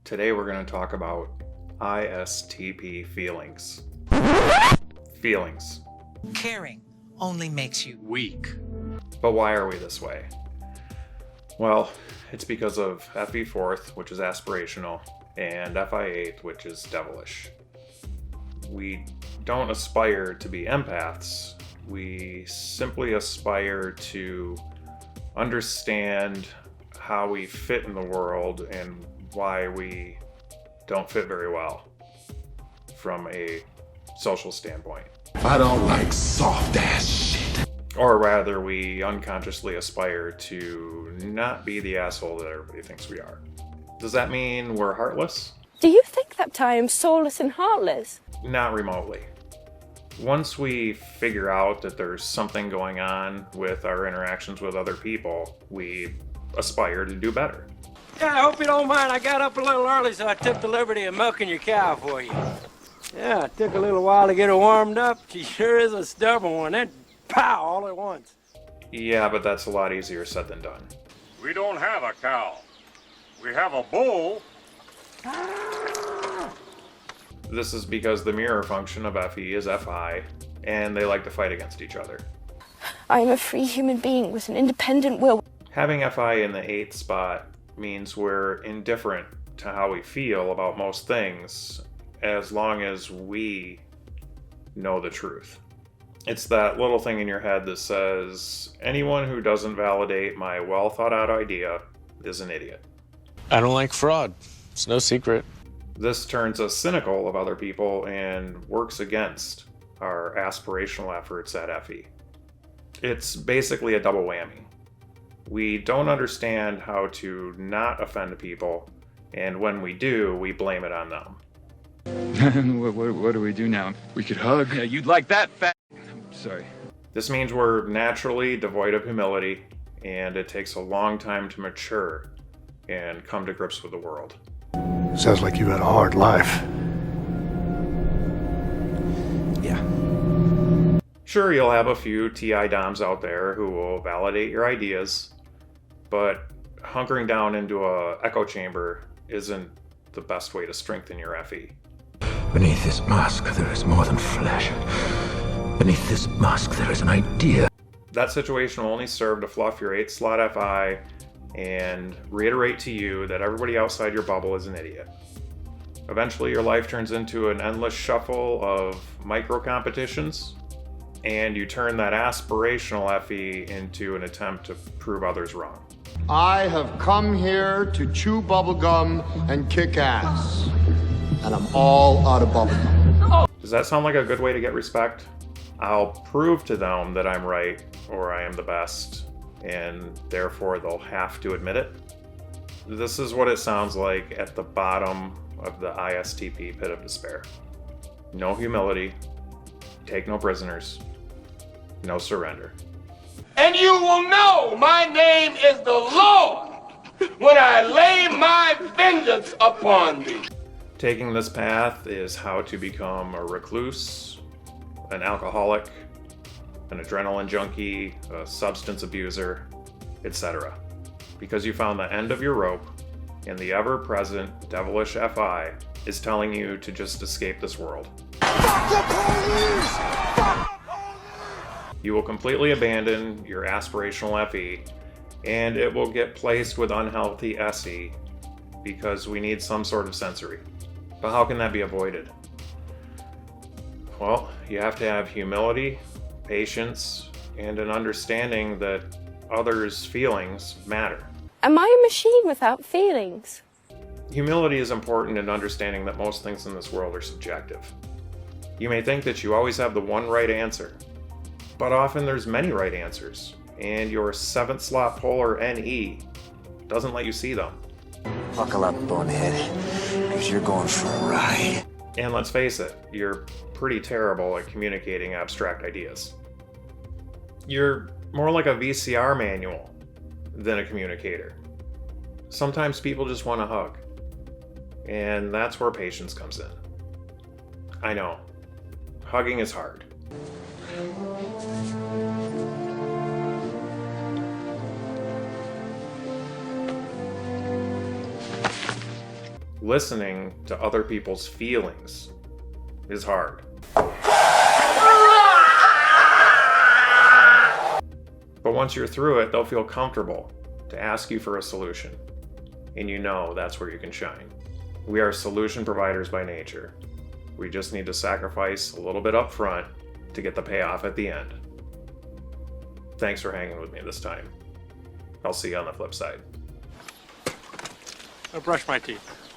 Today we're going to talk about ISTP feelings. Feelings. Caring only makes you weak. But why are we this way? Well, it's because of FE fourth, which is aspirational, and FI eighth, which is devilish. We don't aspire to be empaths. We simply aspire to understand how we fit in the world and why we don't fit very well from a social standpoint. I don't like soft ass shit. Or rather, we unconsciously aspire to not be the asshole that everybody thinks we are. Does that mean we're heartless? Do you think that I am soulless and heartless? Not remotely. Once we figure out that there's something going on with our interactions with other people, we aspire to do better. Yeah, I hope you don't mind. I got up a little early, so I took the liberty of milking your cow for you. Yeah, it took a little while to get her warmed up. She sure is a stubborn one. Then pow, all at once. Yeah, but that's a lot easier said than done. We don't have a cow. We have a bull. This is because the mirror function of FE is FI, and they like to fight against each other. I am a free human being with an independent will. Having FI in the 8th spot means we're indifferent to how we feel about most things, as long as we know the truth. It's that little thing in your head that says, anyone who doesn't validate my well thought out idea is an idiot. I don't like fraud. It's no secret. This turns us cynical of other people and works against our aspirational efforts at FE. It's basically a double whammy. We don't understand how to not offend people, and when we do, we blame it on them. What do we do now? We could hug. Yeah, you'd like that, fat. I'm sorry. This means we're naturally devoid of humility, and it takes a long time to mature and come to grips with the world. Sounds like you've had a hard life. Yeah. Sure, you'll have a few TI DOMs out there who will validate your ideas, but hunkering down into a echo chamber isn't the best way to strengthen your FE. Beneath this mask, there is more than flesh. Beneath this mask, there is an idea. That situation will only serve to fluff your 8 slot FI and reiterate to you that everybody outside your bubble is an idiot. Eventually, your life turns into an endless shuffle of micro competitions, and you turn that aspirational FE into an attempt to prove others wrong. I have come here to chew bubblegum and kick ass. And I'm all out of bubblegum. Does that sound like a good way to get respect? I'll prove to them that I'm right or I am the best, and therefore they'll have to admit it. This is what it sounds like at the bottom of the ISTP pit of despair. No humility, take no prisoners, no surrender. And you will know my name is the Lord when I lay my vengeance upon thee. Taking this path is how to become a recluse, an alcoholic, an adrenaline junkie, a substance abuser, etc. Because you found the end of your rope, and the ever-present devilish FI is telling you to just escape this world. Fuck the police! Fuck! You will completely abandon your aspirational FE, and it will get placed with unhealthy SE because we need some sort of sensory. But how can that be avoided? Well, you have to have humility, patience, and an understanding that others' feelings matter. Am I a machine without feelings? Humility is important in understanding that most things in this world are subjective. You may think that you always have the one right answer, but often there's many right answers, and your 7th slot polar NE doesn't let you see them. Buckle up, bonehead, because you're going for a ride. And let's face it, you're pretty terrible at communicating abstract ideas. You're more like a VCR manual than a communicator. Sometimes people just want a hug, and that's where patience comes in. I know, hugging is hard. Listening to other people's feelings is hard. But once you're through it, they'll feel comfortable to ask you for a solution. And you know that's where you can shine. We are solution providers by nature. We just need to sacrifice a little bit up front to get the payoff at the end. Thanks for hanging with me this time. I'll see you on the flip side. I brush my teeth.